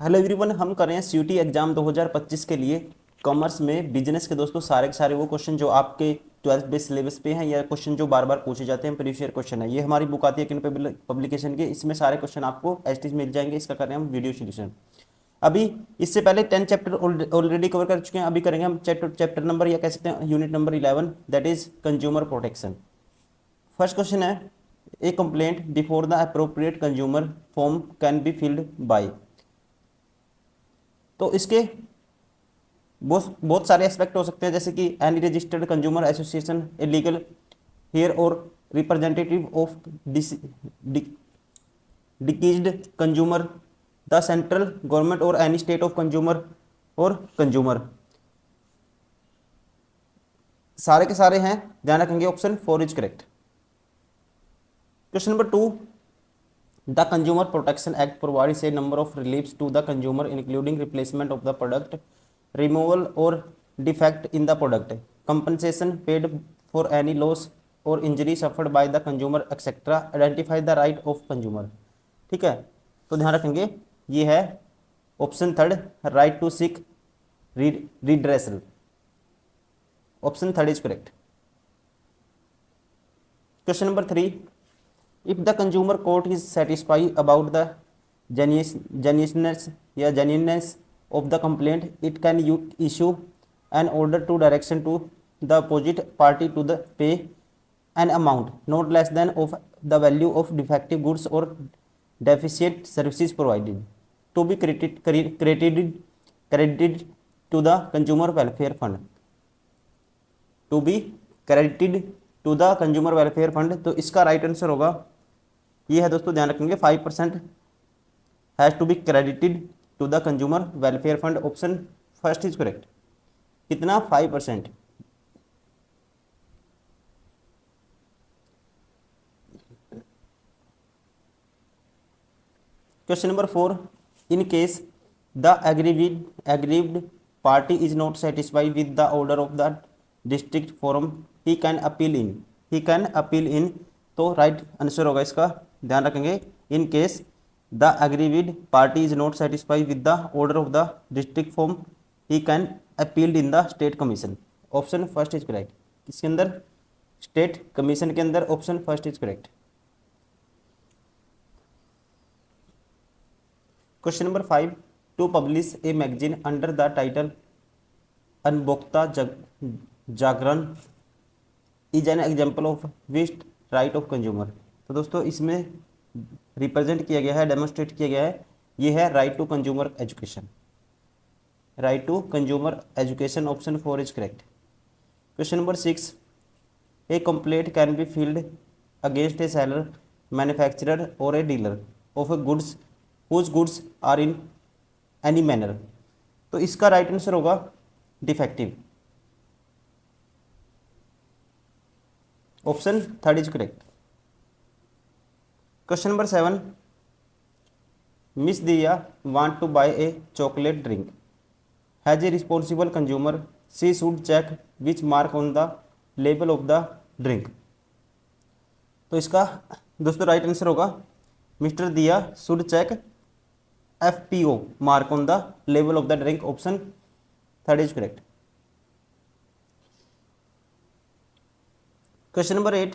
Hello everyone, हम कर रहे हैं सीयूटी एग्जाम 2025 के लिए कॉमर्स में बिजनेस के दोस्तों सारे के सारे वो क्वेश्चन जो आपके 12th बेस सिलेबस पे हैं या क्वेश्चन जो बार बार पूछे जाते हैं प्रीवियस ईयर क्वेश्चन है। ये हमारी बुक आती है किन पब्लिकेशन की, इसमें सारे क्वेश्चन आपको एसटीज मिल जाएंगे। इसका कर रहे हैं हम वीडियो सोल्यूशन। अभी इससे पहले 10 चैप्टर ऑलरेडी कवर कर चुके हैं। अभी करेंगे हम चैप्टर नंबर या कह सकते हैं unit number 11, that is consumer protection. First question है, a complaint before the appropriate consumer forum can be filed by. तो इसके बहुत बहुत सारे एस्पेक्ट हो सकते हैं, जैसे कि any registered consumer association, a legal heir और representative of deceased consumer, the central government और एनी स्टेट ऑफ कंज्यूमर और कंज्यूमर। सारे के सारे हैं, ध्यान रखेंगे। Option 4 is correct. Question number 2, the consumer protection act provides a number of reliefs to the consumer including replacement of the product, removal or defect in the product, compensation paid for any loss or injury suffered by the consumer etc. Identify the right of consumer। ठीक है, तो ध्यान रखेंगे ये है option third, right to seek redressal. Option third is correct. Question number 3, if the consumer court is satisfied about the genuineness of the complaint, it can issue an order to direction to the opposite party to the pay an amount not less than of the value of defective goods or deficient services provided to be credited to the consumer welfare fund, to be credited to the consumer welfare fund। तो इसका right answer होगा ये है दोस्तों, ध्यान रखेंगे 5% has to be credited to the consumer welfare fund. Option first is correct. कितना? 5%। Question number 4, in case the aggrieved party is not satisfied with the order of the district forum, he can appeal in। तो right answer होगा इसका, ध्यान रखेंगे। इन case the aggrieved party is not satisfied with the order of the district forum, he can appeal in the state commission। Option first is correct. किसके अंदर? State commission के अंदर। Option first is correct. Question number 5, to publish a magazine under the title अनभोक्ता जागरण is an example of which right of consumer. तो दोस्तों इसमें represent किया गया है, डेमोन्स्ट्रेट किया गया है, ये है right to consumer education. Right to consumer education. Option 4 is correct. Question number 6, a complaint can be filed against a seller, manufacturer और a dealer of a goods whose goods are in any manner. तो इसका right answer होगा defective. Option third is correct. Question number 7, miss Diya want to buy a chocolate drink, has a responsible consumer, she should check which mark on the label of the drink. तो इसका दोस्तों right answer होगा mister Diya should check FPO mark on the label of the drink. Option third is correct. Question number 8,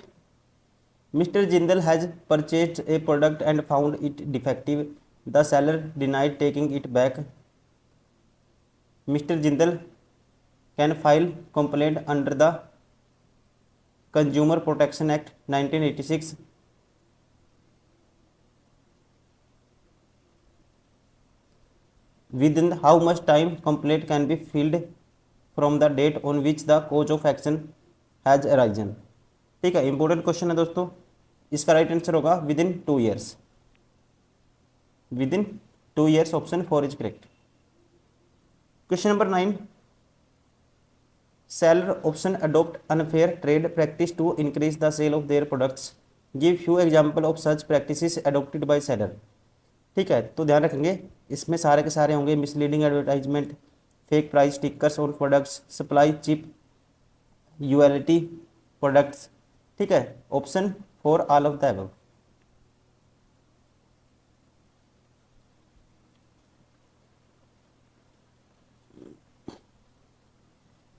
Mr. Jindal has purchased a product and found it defective. The seller denied taking it back. Mr. Jindal can file complaint under the Consumer Protection Act 1986. Within how much time complaint can be filed from the date on which the cause of action has arisen। ठीक है, important question है दोस्तों। इसका right answer होगा within 2 years. Within 2 years. Option 4 is correct. Question number 9, seller option adopt unfair trade practice to increase the sale of their products, give few example of such practices adopted by seller. ठीक है, तो ध्यान रखेंगे इसमें सारे के सारे होंगे misleading advertisement, fake price stickers on products, supply cheap quality products. ठीक है, option 4 all of the above.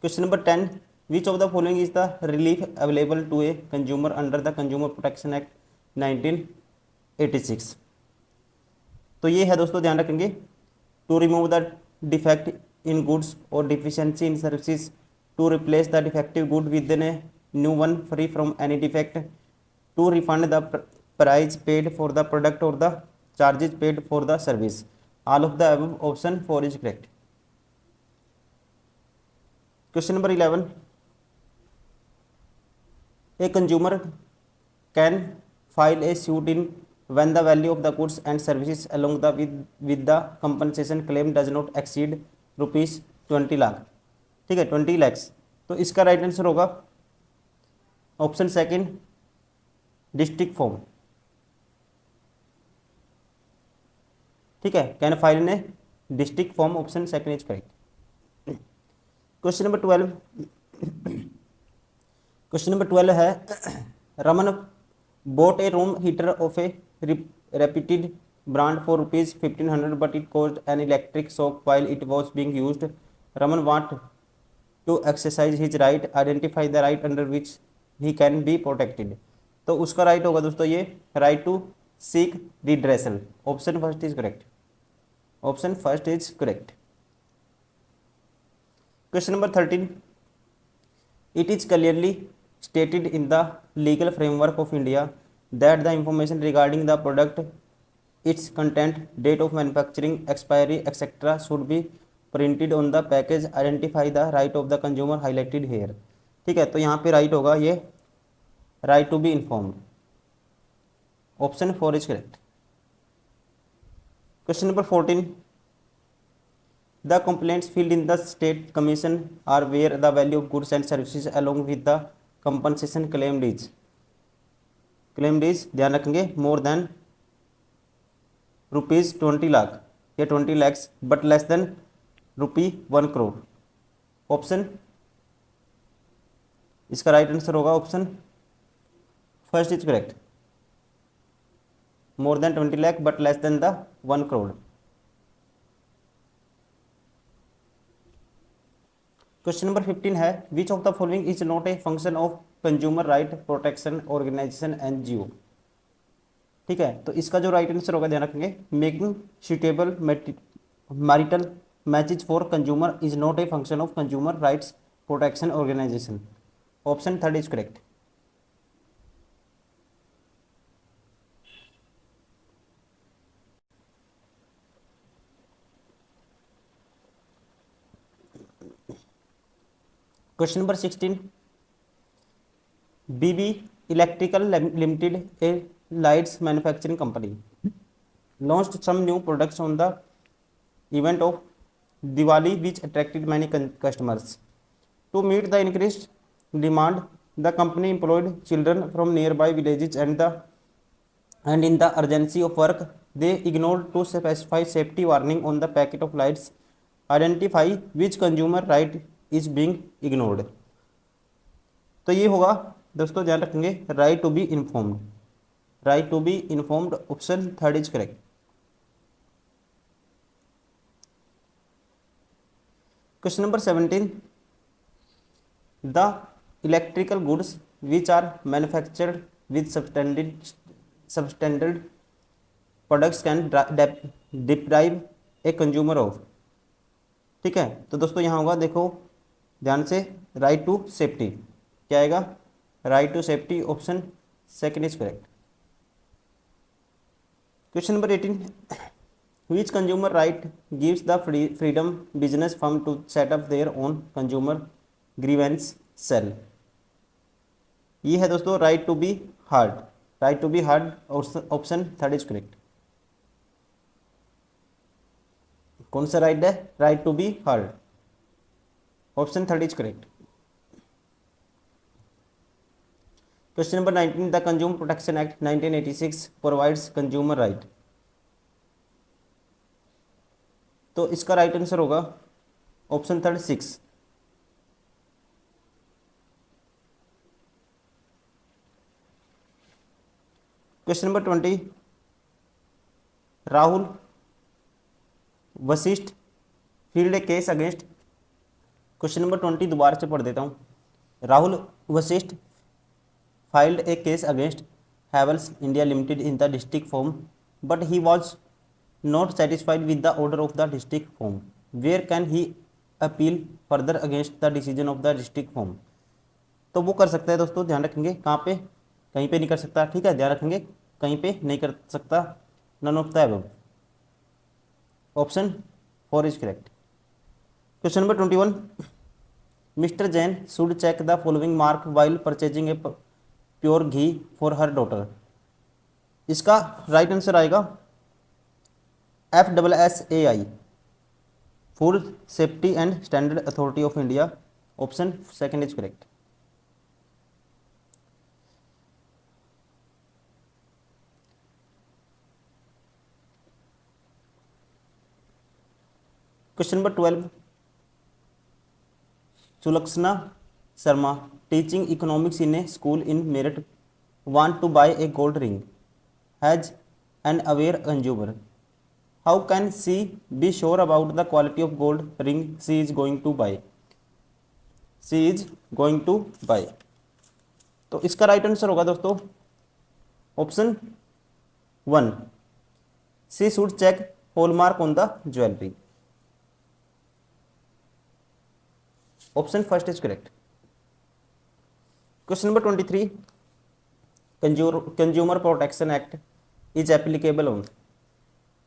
Question number 10, which of the following is the relief available to a consumer under the consumer protection act 1986। तो ये है दोस्तों, ध्यान रखेंगे, to remove the defect in goods और deficiency in services, to replace the defective good with a new one free from any defect, to refund the price paid for the product और the charges paid for the service. All of the above option 4 is correct. Question number 11, a consumer can file a suit in when the value of the goods and services along the with the compensation claim does not exceed rupees 20 lakh. ठीक है, 20 लैक्स। तो इसका right answer होगा option second, district form. ठीक है, can file in A district form, option second is correct. Question number 12, question number 12 है, Raman bought a room heater of a reputed brand for rupees 1500 but it caused an electric shock while it was being used. Raman want to exercise his right, identify the right under which he can be protected। तो उसका right होगा दोस्तों ये right to seek redressal, option first is correct, option first is correct. Question number 13, it is clearly stated in the legal framework of India that the information regarding the product, its content, date of manufacturing, expiry, etc. should be printed on the package. Identify the right of the consumer highlighted here। ठीक है, तो यहाँ पे right होगा ये right to be informed, option 4 is correct. Question number 14, the complaints filed in the state commission are where the value of goods and services along with the compensation claimed is ध्यान रखेंगे more than rupees 20 lakh या 20 lakhs but less than rupee 1 crore। Option इसका right answer होगा option first is correct, more than 20 lakh but less than the 1 crore। क्वेश्चन नंबर 15 है, which of the following is not a function of consumer right protection organisation NGO. ठीक है, तो इसका जो राइट आंसर होगा, ध्यान रखेंगे, making suitable marital matches for consumer is not a function of consumer rights protection organisation, option third is correct. Question number 16, BB electrical limited a lights manufacturing company launched some new products on the event of Diwali which attracted many customers. To meet the increased demand, the company employed children from nearby villages and in the urgency of work, they ignored to specify safety warning on the packet of lights. Identify which consumer right is being ignored। तो ये होगा दोस्तों, ध्यान रखेंगे, right to be informed, right to be informed, option third is correct. Question number 17, the electrical goods which are manufactured with substandard products can deprive a consumer of. ठीक है, तो दोस्तों यहाँ होगा, देखो ध्यान से, राइट टू सेफ्टी, क्या आएगा, right to safety, option second is correct. Question number 18, which consumer right gives the freedom business firm to set up their own consumer grievance cell। ये है दोस्तों right to be heard, right to be heard, option third is correct. कौन सा right है, right to be heard, option third is correct. Question number 19, the consumer protection act 1986 provides consumer right. तो इसका right answer होगा option third 6। Question number 20, Rahul Vashishth filed a case against question number 20 दोबारा से पढ़ देता हूँ। Rahul Vashishth filed a case against Havels India Limited in the district form, but he was not satisfied with the order of the district form. Where can he appeal further against the decision of the district form? तो वो कर सकता है दोस्तों, ध्यान रखेंगे कहाँ पे, कहीं पे नहीं कर सकता, ठीक है, ध्यान रखेंगे कहीं पे नहीं कर सकता, none of the above, option 4 is correct. Question number 21, mister Jain should check the following mark while purchasing a pure ghee for her daughter. इसका राइट आंसर आएगा FSSAI, food safety and standard authority of India, option second is correct. Question number 12, Sulakshana Sharma teaching economics in a school in Meerut want to buy a gold ring, has an aware consumer, how can see be sure about the quality of gold ring she is going to buy, she is going to buy. तो इसका right answer होगा दोस्तों option 1, she should check hallmark on the jewellery, option first is correct. Question number 23, consumer protection act is applicable on,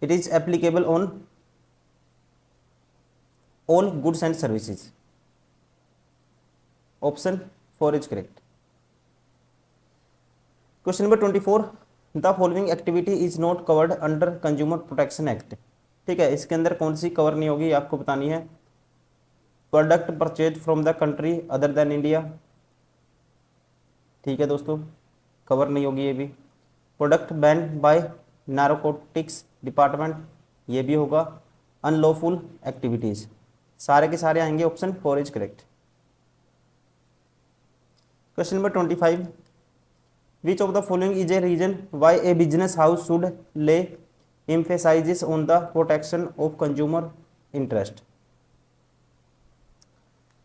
it is applicable on all goods and services, option 4 is correct. Question number 24, the following activity is not covered under consumer protection act, ठीक है, इसके अंदर कौन सी cover नहीं होगी आपको बतानी है। Product purchase from the country other than India, ठीक है दोस्तों, कवर नहीं होगी ये भी। Product ban by narcotics department, ये भी होगा। अनलॉफुल एक्टिविटीज, सारे के सारे आएंगे, option 4 is correct. Question number 25, which of the following is a reason why a business house should lay emphasises on the protection of consumer interest.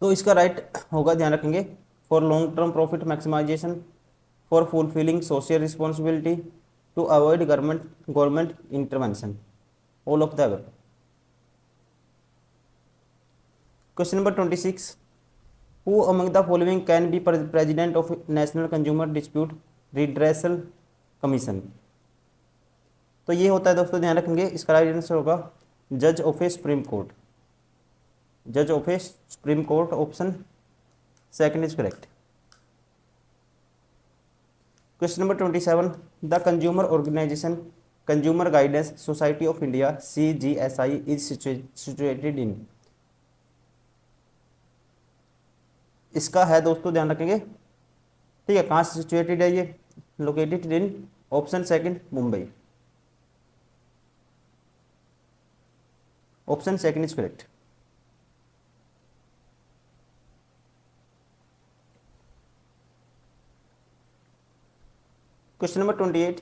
तो इसका right होगा, ध्यान रखेंगे, for long term profit maximisation, for fulfilling social responsibility, to avoid government intervention, all of the above. Question number 26, who among the following can be president of national consumer dispute redressal commission. तो ये होता है दोस्तों, ध्यान रखेंगे, इसका right answer होगा जज ऑफ ए सुप्रीम कोर्ट, जज of a supreme court, option second is correct. Question number 27, the consumer organisation consumer guidance society of India CGSI is situated in, इसका है दोस्तों, ध्यान रखेंगे, ठीक है, कहाँ से सिचुएटेड है ये, located in, option second Mumbai, option second is correct. Question number 28,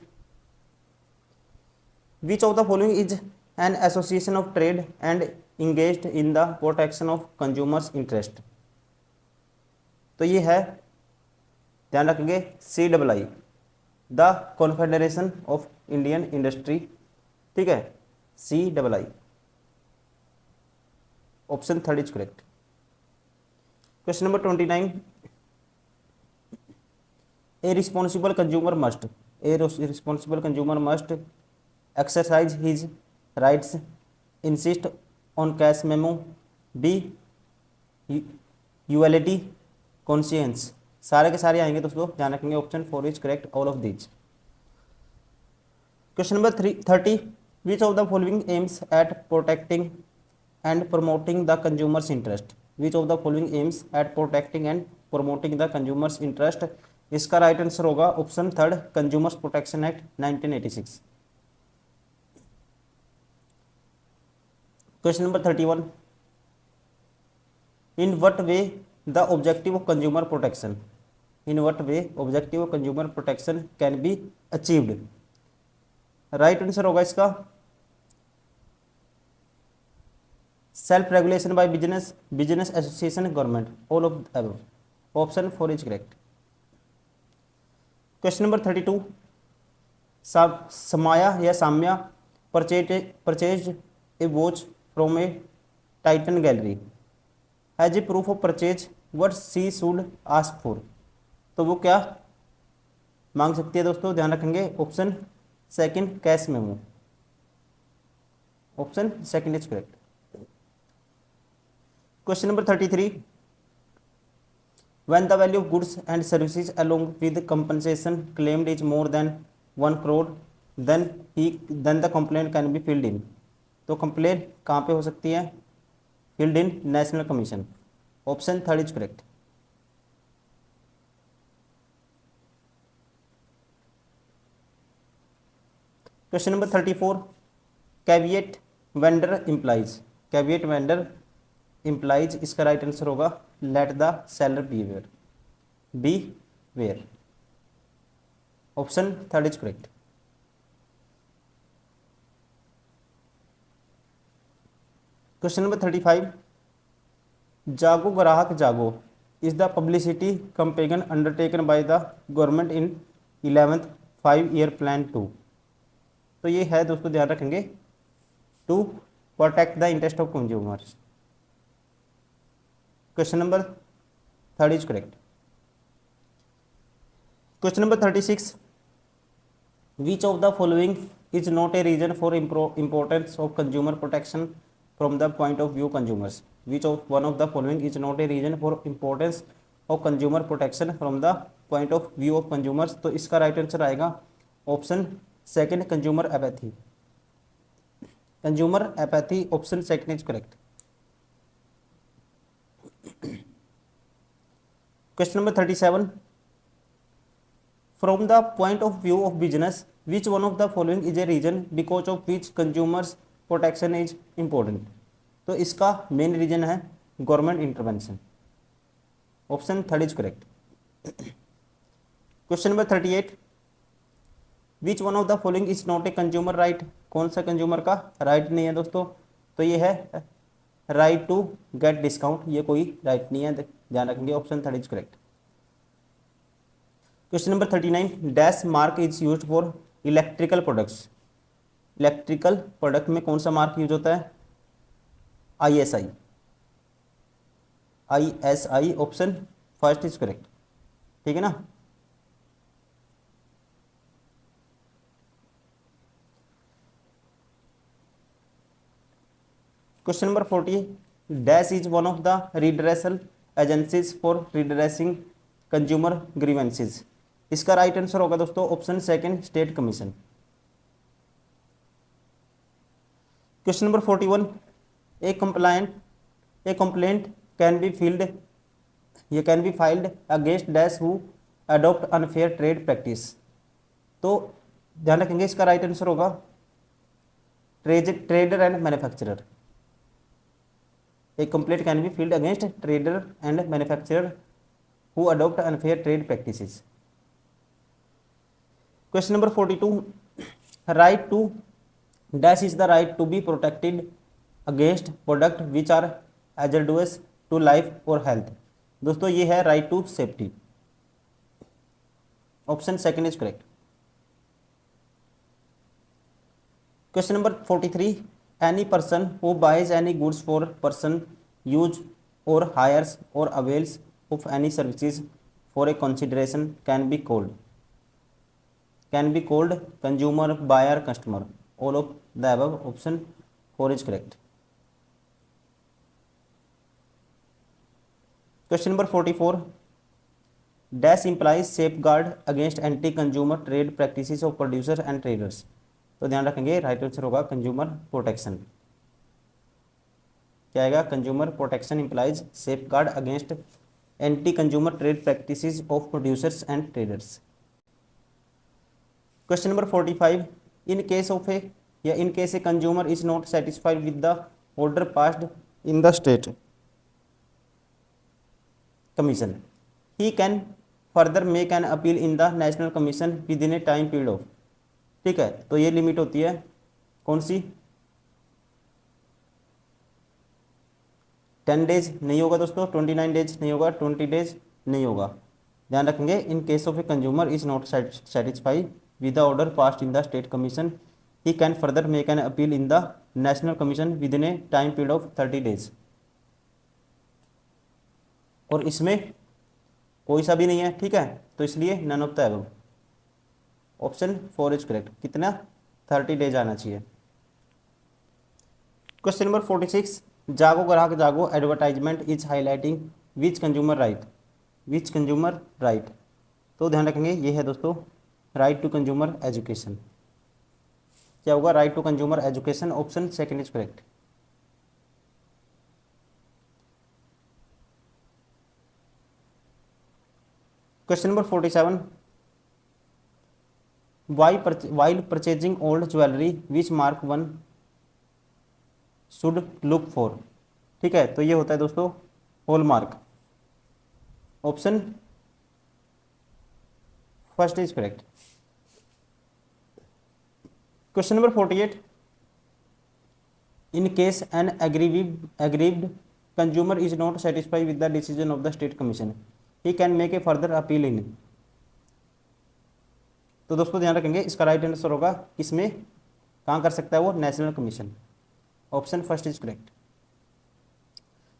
which of the following is an association of trade and engaged in the protection of consumers interest. तो ये है, ध्यान रखेंगे, CII, the confederation of Indian industry, ठीक है, CII, option third is correct. Question number 29, A responsible consumer must exercise his rights, insist on cash memo, be utility conscience, सारे के सारे आएंगे दोस्तों, ध्यान रखेंगे, option 4 is correct, all of these. Question number 30, which of the following aims at protecting and promoting the consumers interest, which of the following aims at protecting and promoting the consumers interest, इसका right answer होगा option third, consumers protection act 1986। Question number 31, in what way the objective of consumer protection, in what way objective of consumer protection can be achieved, right answer होगा इसका self regulation by business, business association, government, all of above. Option 4 is correct. Question number 32, Samaya या Samya purchase a watch from a Titan gallery as a proof of purchase what she should ask for. तो वो क्या मांग सकती है दोस्तों, ध्यान रखेंगे। Option second, cash memo. Option second is correct. Question number 33, when the value of goods and services along with compensation claimed is more than 1 crore then the complaint can be filled in। तो complaint कहाँ पे हो सकती है, filled in national commission. Option third is correct. Question number 34, caveat vendor implies, caveat vendor implies, इसका right answer होगा let the seller beware. Option third is correct. Question number 35, जागो ग्राहक जागो is the publicity campaign undertaken by the government in 11th 5-year plan 2। तो ये है दोस्तों, ध्यान रखेंगे, to protect the interest of consumers. Question number third is correct. Question number 36, which of the following is not a reason for importance of consumer protection from the point of view consumers. Which of one of the following is not a reason for importance of consumer protection from the point of view of consumers. तो इसका right answer आएगा option second, consumer apathy. Consumer apathy, option second is correct. Question number 37, from the point of view of business which one of the following is a reason because of which consumers protection is important. तो इसका main reason है government intervention. Option third is correct. Question number 38, which one of the following is not a consumer right. कौन सा consumer का right नहीं है दोस्तों, तो ये है राइट टू गेट डिस्काउंट, ये कोई राइट नहीं है, ध्यान रखेंगे। Option third is correct. Question number 39, dash mark is used for electrical products. Electrical product में कौन सा मार्क यूज होता है, ISI, ISI, option first is correct. ठीक है ना। Question number 40, dash is one of the redressal agencies for redressing consumer grievances. इसका राइट आंसर होगा दोस्तों option second, state commission. Question number 41, a complaint can be filed, ये can be filed against dash who adopt unfair trade practice. तो ध्यान रखेंगे, इसका right answer होगा trader and manufacturer. A complaint can be filed against trader and manufacturer who adopt unfair trade practices. Question number 42, right to dash is the right to be protected against product which are hazardous to life or health। दोस्तों ये है right to safety। Option second is correct. Question number 43, any person who buys any goods for person use or hires or avails of any services for a consideration can be called consumer, buyer, customer, all of the above। option 4 is correct। question number 44, dash implies safeguard against anti consumer trade practices of producers and traders। तो ध्यान रखेंगे, right answer होगा consumer protection. क्या आएगा, consumer protection implies safe guard against anti consumer trade practices of producers and traders. Question number 45, in case of a या in case a consumer is not satisfied with the order passed in the state commission he can further make an appeal in the national commission within a time period of. ठीक है, तो ये limit होती है कौन सी, 10 days नहीं होगा दोस्तों, 29 डेज नहीं होगा, 20 डेज नहीं होगा। ध्यान रखेंगे, इन case of A consumer is not satisfy with the order passed in the state commission he can further make an appeal in the national commission within a time period of 30 days. और इसमें कोई सा भी नहीं है, ठीक है, तो इसलिए none of the above, option 4 is correct. कितना? 30 डेज आना चाहिए। क्वेश्चन नंबर 46, जागो ग्राहक जागो advertisement is highlighting which consumer right, which consumer right. तो ध्यान रखेंगे ये है दोस्तों राइट टू कंज्यूमर एजुकेशन। क्या होगा? Right to consumer education, option second is correct. Question number 47, while purchasing old jewelry which mark one should look for। ठीक है, तो ये होता है दोस्तों hallmark, option first is correct. Question number 48, in case an aggrieved consumer is not satisfied with the decision of the state commission he can make a further appeal in। तो दोस्तों ध्यान रखेंगे इसका राइट आंसर होगा किसमें, कहाँ कर सकता है वो? National commission, option first is correct.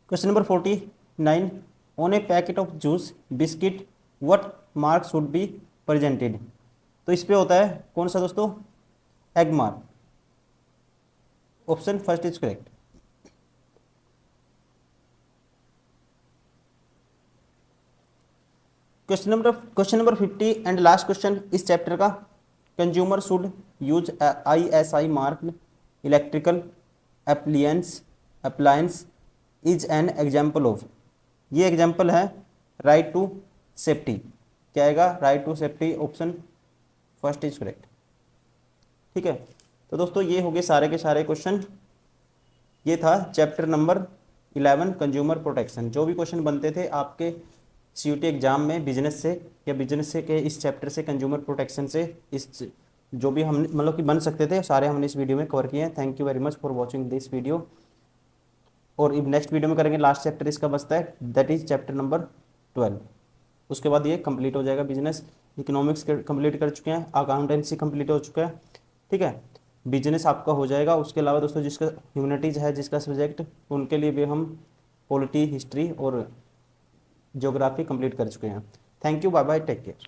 Question number 49, on a packet of juice biscuit what mark should be presented. तो इस पे होता है कौन सा दोस्तों? Agmark, option first is correct. Question number 50 and last question इस चैप्टर का, consumer should use ISI mark electrical appliance is an example of. ये एग्जाम्पल है राइट टू सेफ्टी। क्या आएगा? Right to safety, option first is correct. ठीक है, तो दोस्तों ये हो गए सारे के सारे क्वेश्चन। ये था चैप्टर नंबर 11 कंज्यूमर प्रोटेक्शन। जो भी क्वेश्चन बनते थे आपके CUT एग्जाम में बिजनेस से या बिजनेस से के इस चैप्टर से, कंज्यूमर प्रोटेक्शन से, इस जो भी हम मतलब कि बन सकते थे सारे हमने इस वीडियो में कवर किए हैं। Thank you very much for watching this video. और नेक्स्ट वीडियो में करेंगे लास्ट चैप्टर इसका बचता है, दैट इज चैप्टर नंबर 12। उसके बाद ये कंप्लीट हो जाएगा। बिजनेस इकोनॉमिक्स कंप्लीट कर चुके हैं, अकाउंटेंसी कंप्लीट हो चुका है, ठीक है, बिजनेस आपका हो जाएगा। उसके अलावा दोस्तों जिसका ह्यूमैनिटीज़ है, जिसका सब्जेक्ट, उनके लिए भी हम पॉलिटी, हिस्ट्री और ज्योग्राफी कंप्लीट कर चुके हैं। Thank you, bye bye, take care.